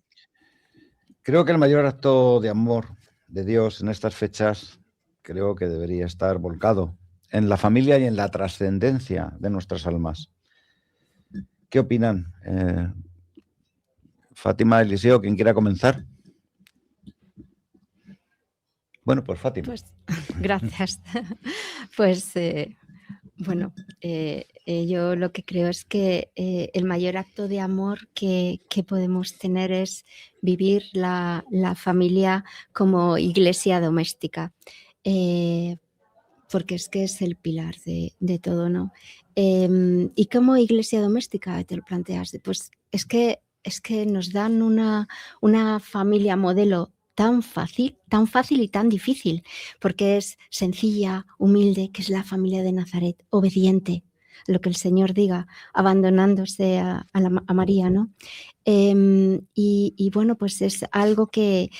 Creo que el mayor acto de amor de Dios en estas fechas creo que debería estar volcado en la familia y en la trascendencia de nuestras almas. ¿Qué opinan? Fátima, Eliseo, quien quiera comenzar. Bueno, pues Fátima. Pues gracias. Pues bueno, yo lo que creo es que el mayor acto de amor que podemos tener es vivir la familia como iglesia doméstica, porque es que es el pilar de todo, ¿no? Y como iglesia doméstica, te lo planteas, pues es que nos dan una familia modelo tan fácil y tan difícil, porque es sencilla, humilde, que es la familia de Nazaret, obediente, lo que el Señor diga, abandonándose a María, ¿no? Y bueno, pues es algo que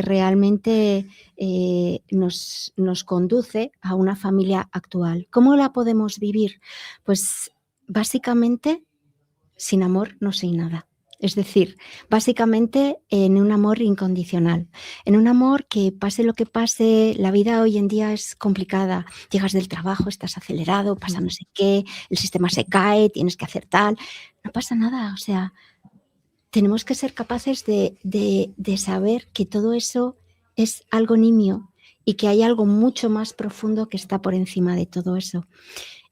realmente nos conduce a una familia actual. ¿Cómo la podemos vivir? Pues básicamente sin amor no soy nada. Es decir, básicamente en un amor incondicional, en un amor que pase lo que pase, la vida hoy en día es complicada, llegas del trabajo, estás acelerado, pasa no sé qué, el sistema se cae, tienes que hacer tal, no pasa nada, o sea, tenemos que ser capaces de saber que todo eso es algo nimio y que hay algo mucho más profundo que está por encima de todo eso.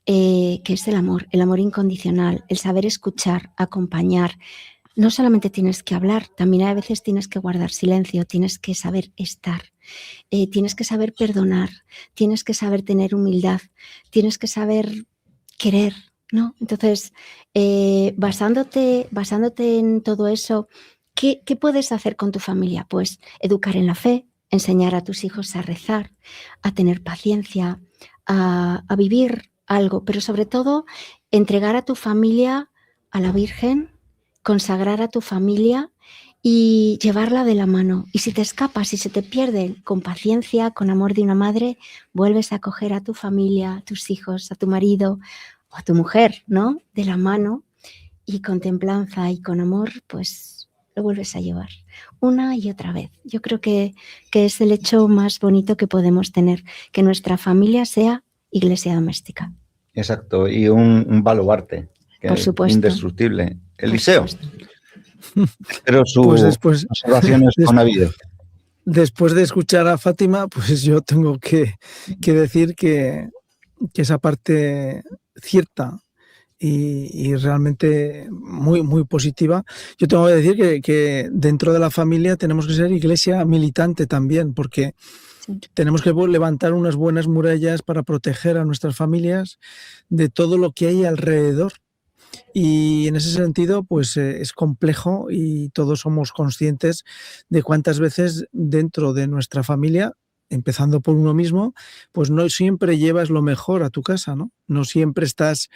Que es el amor incondicional, el saber escuchar, acompañar. No solamente tienes que hablar, también a veces tienes que guardar silencio, tienes que saber estar, tienes que saber perdonar, tienes que saber tener humildad, tienes que saber querer, ¿no? Entonces, basándote en todo eso, ¿qué puedes hacer con tu familia? Pues educar en la fe, enseñar a tus hijos a rezar, a tener paciencia, a vivir algo, pero sobre todo entregar a tu familia a la Virgen, consagrar a tu familia y llevarla de la mano. Y si te escapas, si se te pierde, con paciencia, con amor de una madre, vuelves a coger a tu familia, a tus hijos, a tu marido o a tu mujer, ¿no? De la mano y con templanza y con amor, pues lo vuelves a llevar una y otra vez. Yo creo que es el hecho más bonito que podemos tener, que nuestra familia sea iglesia doméstica. Exacto, y un baluarte, que por supuesto, indestructible. Eliseo, pero pues después, observaciones con Navidad. Después de escuchar a Fátima, pues yo tengo que decir que esa parte cierta y realmente muy, muy positiva. Yo tengo que decir que dentro de la familia tenemos que ser iglesia militante también, porque tenemos que levantar unas buenas murallas para proteger a nuestras familias de todo lo que hay alrededor. Y en ese sentido, pues es complejo y todos somos conscientes de cuántas veces dentro de nuestra familia, empezando por uno mismo, pues no siempre llevas lo mejor a tu casa, ¿no? No siempre estás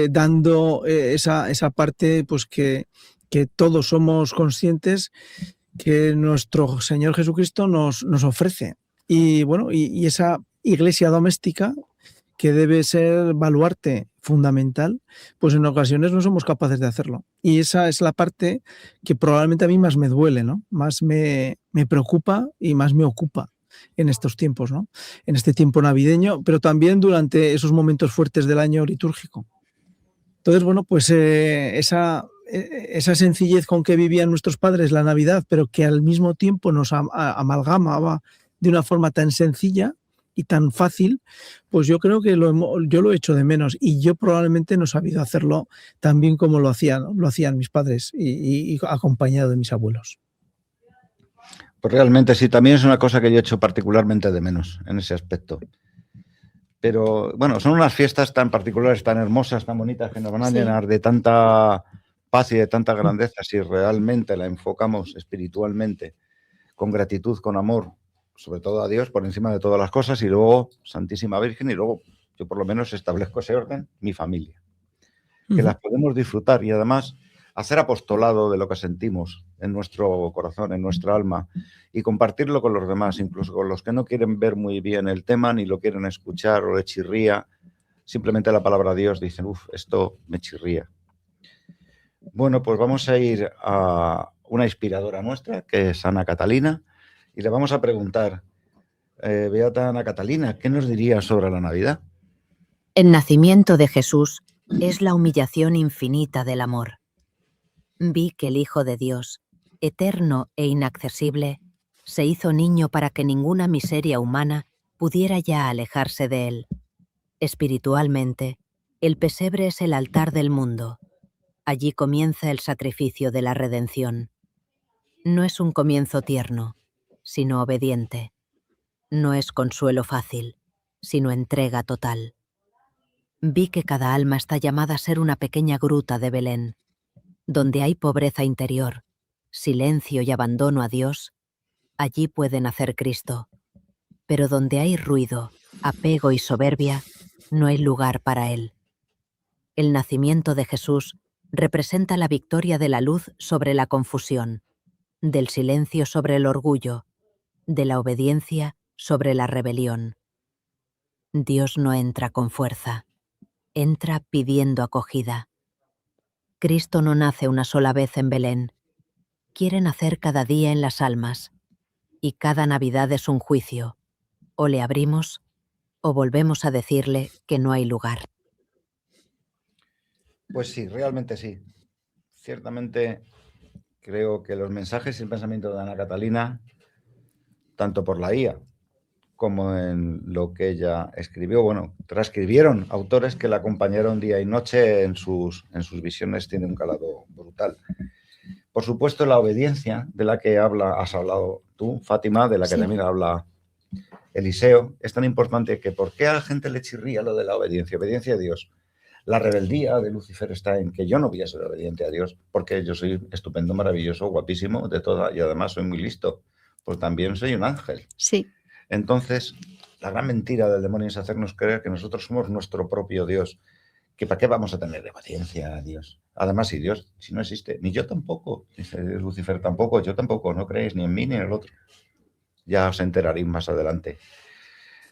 dando esa parte, pues que todos somos conscientes que nuestro Señor Jesucristo nos ofrece. Y bueno, y esa iglesia doméstica, que debe ser baluarte fundamental, pues en ocasiones no somos capaces de hacerlo. Y esa es la parte que probablemente a mí más me duele, ¿no? Más me preocupa y más me ocupa en estos tiempos, ¿no? En este tiempo navideño, pero también durante esos momentos fuertes del año litúrgico. Entonces, bueno, pues esa sencillez con que vivían nuestros padres la Navidad, pero que al mismo tiempo nos amalgamaba de una forma tan sencilla, y tan fácil, pues yo creo que yo lo he hecho de menos y yo probablemente no he sabido hacerlo tan bien como lo hacían mis padres y acompañado de mis abuelos. Pues realmente sí, también es una cosa que yo he hecho particularmente de menos en ese aspecto. Pero bueno, son unas fiestas tan particulares, tan hermosas, tan bonitas, que nos van a llenar de tanta paz y de tanta grandeza si realmente la enfocamos espiritualmente, con gratitud, con amor, sobre todo a Dios por encima de todas las cosas, y luego Santísima Virgen, y luego yo por lo menos establezco ese orden, mi familia. Que las podemos disfrutar y además hacer apostolado de lo que sentimos en nuestro corazón, en nuestra alma, y compartirlo con los demás, incluso con los que no quieren ver muy bien el tema, ni lo quieren escuchar o le chirría. Simplemente la palabra de Dios dicen, esto me chirría. Bueno, pues vamos a ir a una inspiradora nuestra, que es Ana Catalina, y le vamos a preguntar, Beata Ana Catalina, ¿qué nos diría sobre la Navidad? El nacimiento de Jesús es la humillación infinita del amor. Vi que el Hijo de Dios, eterno e inaccesible, se hizo niño para que ninguna miseria humana pudiera ya alejarse de él. Espiritualmente, el pesebre es el altar del mundo. Allí comienza el sacrificio de la redención. No es un comienzo tierno, sino obediente. No es consuelo fácil, sino entrega total. Vi que cada alma está llamada a ser una pequeña gruta de Belén. Donde hay pobreza interior, silencio y abandono a Dios, allí puede nacer Cristo. Pero donde hay ruido, apego y soberbia, no hay lugar para Él. El nacimiento de Jesús representa la victoria de la luz sobre la confusión, del silencio sobre el orgullo, de la obediencia sobre la rebelión. Dios no entra con fuerza, entra pidiendo acogida. Cristo no nace una sola vez en Belén. Quiere nacer cada día en las almas. Y cada Navidad es un juicio. O le abrimos, o volvemos a decirle que no hay lugar. Pues sí, realmente sí. Ciertamente creo que los mensajes y el pensamiento de Ana Catalina, tanto por la IA como en lo que ella escribió, bueno, transcribieron autores que la acompañaron día y noche en sus visiones, tiene un calado brutal. Por supuesto, la obediencia de la que has hablado tú, Fátima, de la que también habla Eliseo, es tan importante que ¿por qué a la gente le chirría lo de la obediencia? Obediencia a Dios. La rebeldía de Lucifer está en que yo no voy a ser obediente a Dios porque yo soy estupendo, maravilloso, guapísimo, de toda, y además soy muy listo, pues también soy un ángel. Sí. Entonces, la gran mentira del demonio es hacernos creer que nosotros somos nuestro propio Dios, que ¿para qué vamos a tener obediencia a Dios? Además, si Dios, si no existe, ni yo tampoco, dice Lucifer tampoco, yo tampoco, no creéis ni en mí ni en el otro. Ya os enteraréis más adelante.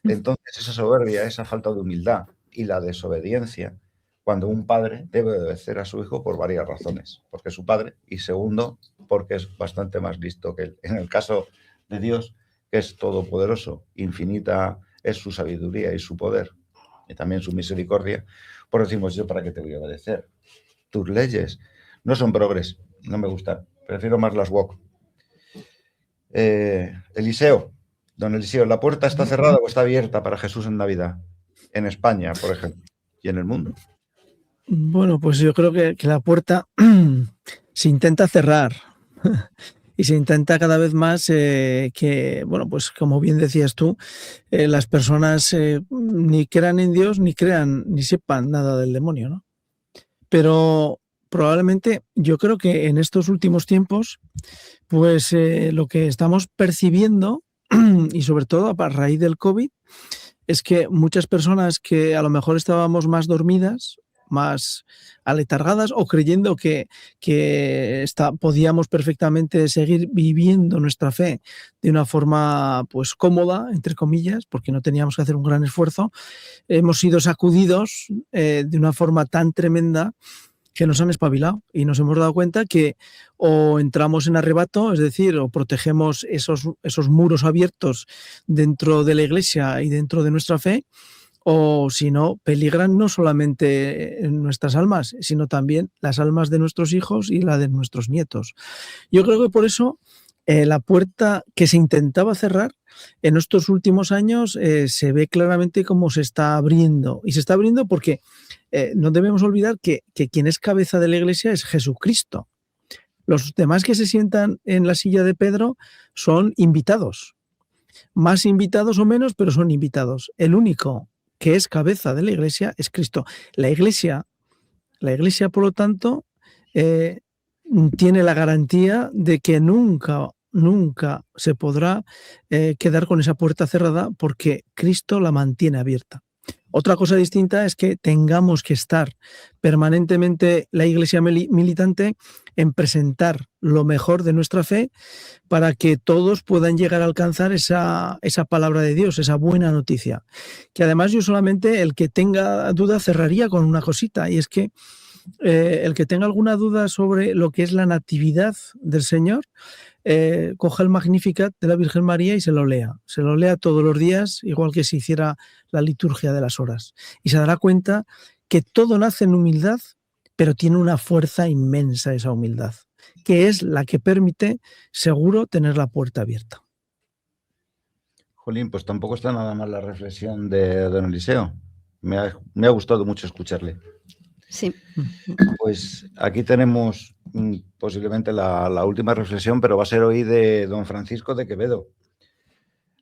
Entonces, esa soberbia, esa falta de humildad y la desobediencia, cuando un padre debe obedecer a su hijo por varias razones, porque es su padre, y segundo, porque es bastante más listo que él. En el caso de Dios, que es todopoderoso, infinita es su sabiduría y su poder, y también su misericordia, pues decimos, ¿yo para qué te voy a obedecer? Tus leyes no son progres, no me gustan, prefiero más las woke. Eliseo, don Eliseo, ¿la puerta está cerrada o está abierta para Jesús en Navidad? En España, por ejemplo, y en el mundo. Bueno, pues yo creo que la puerta se intenta cerrar y se intenta cada vez más que, bueno, pues como bien decías tú, las personas ni crean en Dios ni sepan nada del demonio, ¿no? Pero probablemente yo creo que en estos últimos tiempos, pues lo que estamos percibiendo y sobre todo a raíz del COVID es que muchas personas que a lo mejor estábamos más dormidas, más aletargadas o creyendo que podíamos perfectamente seguir viviendo nuestra fe de una forma pues cómoda, entre comillas, porque no teníamos que hacer un gran esfuerzo, hemos sido sacudidos de una forma tan tremenda que nos han espabilado y nos hemos dado cuenta que o entramos en arrebato, es decir, o protegemos esos muros abiertos dentro de la Iglesia y dentro de nuestra fe, o si no, peligran no solamente en nuestras almas, sino también las almas de nuestros hijos y la de nuestros nietos. Yo creo que por eso la puerta que se intentaba cerrar en estos últimos años se ve claramente cómo se está abriendo. Y se está abriendo porque no debemos olvidar que quien es cabeza de la Iglesia es Jesucristo. Los demás que se sientan en la silla de Pedro son invitados. Más invitados o menos, pero son invitados. El único que es cabeza de la Iglesia es Cristo. La Iglesia, por lo tanto, tiene la garantía de que nunca se podrá quedar con esa puerta cerrada porque Cristo la mantiene abierta. Otra cosa distinta es que tengamos que estar permanentemente la Iglesia militante en presentar lo mejor de nuestra fe para que todos puedan llegar a alcanzar esa palabra de Dios, esa buena noticia. Que además yo solamente, el que tenga duda, cerraría con una cosita, y es que el que tenga alguna duda sobre lo que es la natividad del Señor, coja el Magnificat de la Virgen María y se lo lea todos los días, igual que si hiciera la liturgia de las horas, y se dará cuenta que todo nace en humildad, pero tiene una fuerza inmensa esa humildad, que es la que permite seguro tener la puerta abierta. Jolín, pues tampoco está nada mal la reflexión de don Eliseo. Me ha gustado mucho escucharle. Sí. Pues aquí tenemos posiblemente la última reflexión, pero va a ser hoy de don Francisco de Quevedo.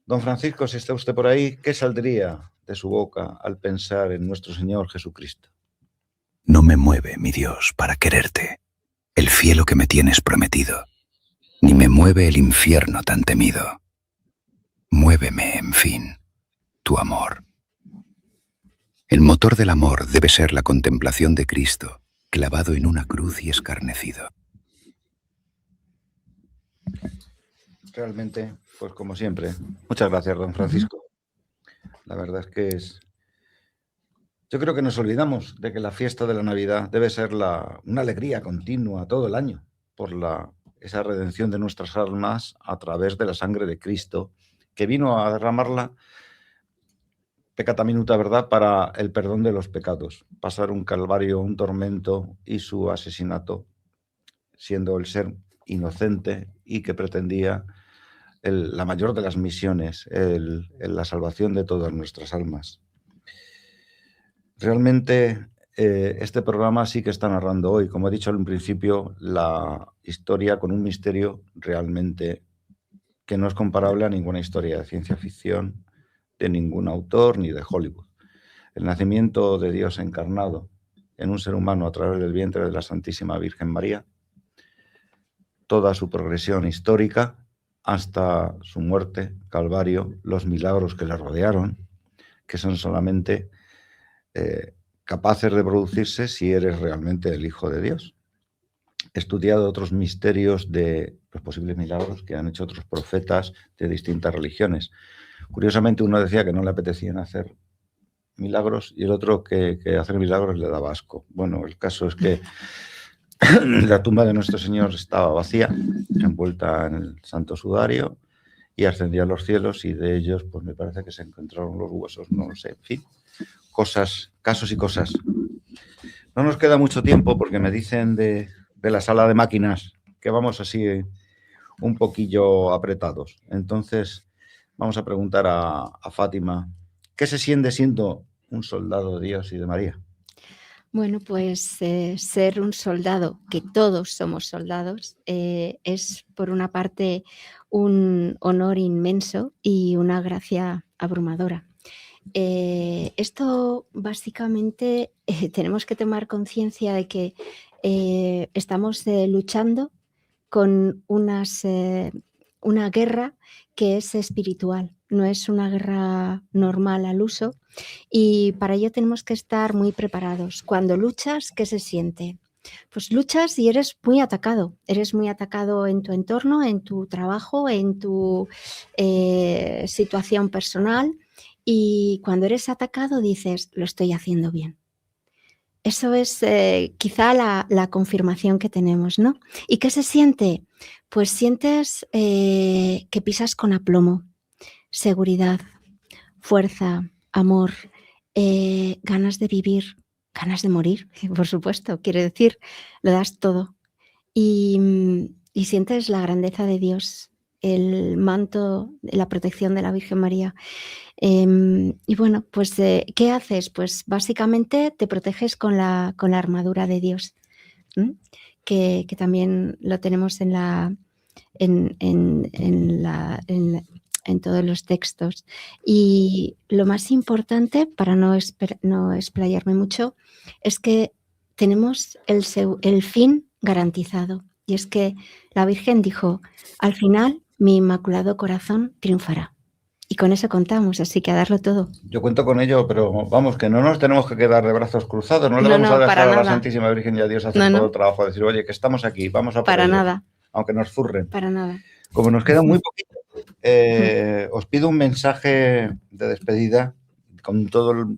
Don Francisco, si está usted por ahí, ¿qué saldría de su boca al pensar en nuestro Señor Jesucristo? No me mueve, mi Dios, para quererte, el cielo que me tienes prometido, ni me mueve el infierno tan temido. Muéveme, en fin, tu amor. El motor del amor debe ser la contemplación de Cristo, clavado en una cruz y escarnecido. Realmente, pues como siempre. Muchas gracias, don Francisco. La verdad es que yo creo que nos olvidamos de que la fiesta de la Navidad debe ser una alegría continua todo el año por esa redención de nuestras almas a través de la sangre de Cristo, que vino a derramarla peccata minuta, ¿verdad?, para el perdón de los pecados, pasar un calvario, un tormento y su asesinato, siendo el ser inocente y que pretendía la mayor de las misiones, la salvación de todas nuestras almas. Realmente este programa sí que está narrando hoy, como he dicho al principio, la historia con un misterio realmente que no es comparable a ninguna historia de ciencia ficción, de ningún autor ni de Hollywood. El nacimiento de Dios encarnado en un ser humano a través del vientre de la Santísima Virgen María, toda su progresión histórica hasta su muerte, Calvario, los milagros que le rodearon, que son solamente capaces de producirse si eres realmente el Hijo de Dios. He estudiado otros misterios de los posibles milagros que han hecho otros profetas de distintas religiones. Curiosamente, uno decía que no le apetecían hacer milagros y el otro que hacer milagros le daba asco. Bueno, el caso es que la tumba de nuestro Señor estaba vacía, envuelta en el santo sudario, y ascendió a los cielos, y de ellos, pues me parece que se encontraron los huesos, no lo sé, en fin, casos y cosas. No nos queda mucho tiempo porque me dicen de la sala de máquinas que vamos así un poquillo apretados. Entonces vamos a preguntar a Fátima, ¿qué se siente siendo un soldado de Dios y de María? Bueno, pues ser un soldado, que todos somos soldados, es por una parte un honor inmenso y una gracia abrumadora. Esto básicamente tenemos que tomar conciencia de que estamos luchando con una guerra que es espiritual, no es una guerra normal al uso, y para ello tenemos que estar muy preparados. Cuando luchas, ¿qué se siente? Pues luchas y eres muy atacado en tu entorno, en tu trabajo, en tu situación personal, y cuando eres atacado dices, lo estoy haciendo bien. Eso es quizá la confirmación que tenemos, ¿no? ¿Y qué se siente? Pues sientes que pisas con aplomo, seguridad, fuerza, amor, ganas de vivir, ganas de morir, por supuesto, quiere decir, lo das todo. Y sientes la grandeza de Dios el manto, la protección de la Virgen María. Y bueno, pues ¿qué haces? Pues básicamente te proteges con la armadura de Dios, que también lo tenemos en todos los textos. Y lo más importante, para no explayarme mucho, es que tenemos el fin garantizado. Y es que la Virgen dijo, al final mi inmaculado corazón triunfará. Y con eso contamos, así que a darlo todo. Yo cuento con ello, pero vamos, que no nos tenemos que quedar de brazos cruzados. No le vamos a dejar a la Santísima Virgen y a Dios hacer todo el trabajo. Decir, oye, que estamos aquí, vamos a por Para ellos, nada. aunque nos zurren. Para nada. Como nos queda muy poquito, os pido un mensaje de despedida con toda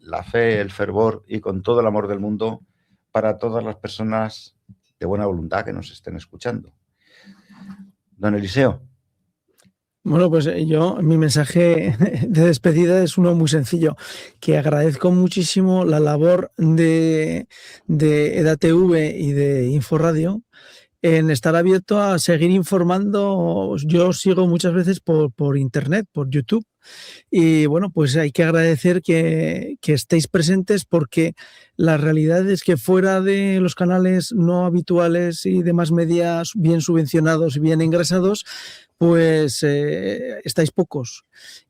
la fe, el fervor y con todo el amor del mundo para todas las personas de buena voluntad que nos estén escuchando. Don Eliseo. Bueno, pues mi mensaje de despedida es uno muy sencillo, que agradezco muchísimo la labor de EDATV y de Inforadio en estar abierto a seguir informando. Yo sigo muchas veces por internet, por YouTube, y bueno, pues hay que agradecer que estéis presentes, porque la realidad es que fuera de los canales no habituales y demás medios bien subvencionados y bien ingresados, pues estáis pocos.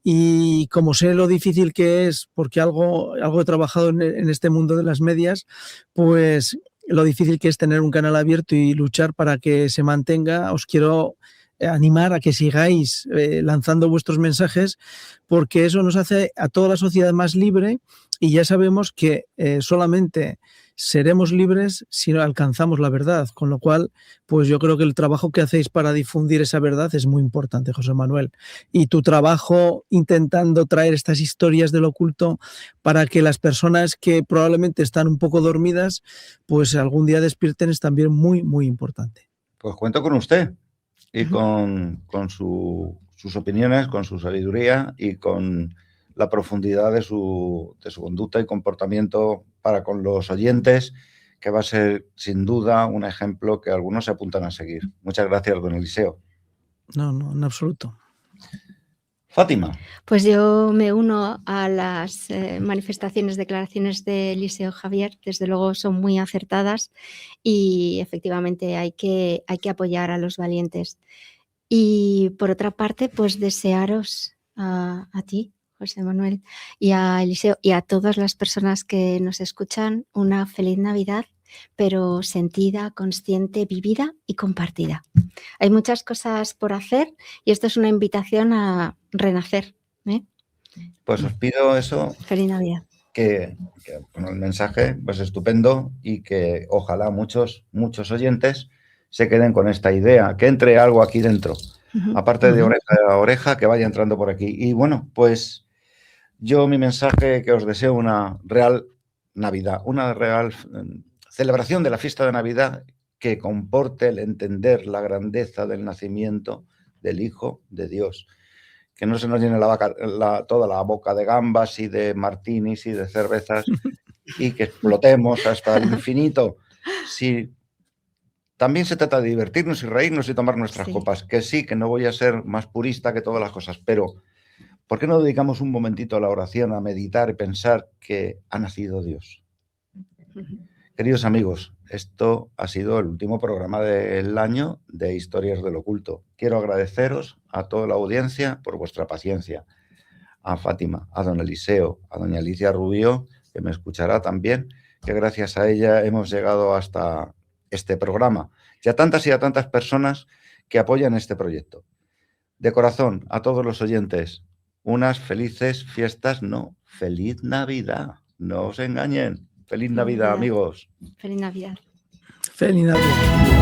Y como sé lo difícil que es, porque algo he trabajado en este mundo de las medias, pues lo difícil que es tener un canal abierto y luchar para que se mantenga, os quiero animar a que sigáis lanzando vuestros mensajes, porque eso nos hace a toda la sociedad más libre, y ya sabemos que solamente seremos libres si alcanzamos la verdad, con lo cual pues yo creo que el trabajo que hacéis para difundir esa verdad es muy importante, José Manuel, y tu trabajo intentando traer estas historias del oculto para que las personas que probablemente están un poco dormidas pues algún día despierten es también muy, muy importante. Pues cuento con usted y con sus opiniones, con su sabiduría y con la profundidad de su conducta y comportamiento para con los oyentes, que va a ser sin duda un ejemplo que algunos se apuntan a seguir. Muchas gracias, don Eliseo. No, en absoluto. Fátima. Pues yo me uno a las manifestaciones, declaraciones de Eliseo Javier. Desde luego son muy acertadas y efectivamente hay que apoyar a los valientes. Y por otra parte, pues desearos a ti, José Manuel, y a Eliseo y a todas las personas que nos escuchan una feliz Navidad, pero sentida, consciente, vivida y compartida. Hay muchas cosas por hacer y esto es una invitación a renacer. Pues os pido eso. Feliz Navidad. Que bueno, el mensaje pues estupendo, y que ojalá muchos oyentes se queden con esta idea, que entre algo aquí dentro, aparte de oreja a oreja, que vaya entrando por aquí. Y bueno, pues yo mi mensaje, que os deseo una real Navidad, una real celebración de la fiesta de Navidad que comporte el entender la grandeza del nacimiento del Hijo de Dios. Que no se nos llene toda la boca de gambas y de martinis y de cervezas y que explotemos hasta el infinito. Si también se trata de divertirnos y reírnos y tomar nuestras copas, que sí, que no voy a ser más purista que todas las cosas, pero ¿por qué no dedicamos un momentito a la oración, a meditar y pensar que ha nacido Dios? Queridos amigos, esto ha sido el último programa del año de Historias del Oculto. Quiero agradeceros a toda la audiencia por vuestra paciencia, a Fátima, a don Eliseo, a doña Alicia Rubio, que me escuchará también, que gracias a ella hemos llegado hasta este programa, y a tantas personas que apoyan este proyecto. De corazón, a todos los oyentes, unas felices fiestas, no, feliz Navidad, no os engañen. Feliz Navidad, amigos. Feliz Navidad. Feliz Navidad.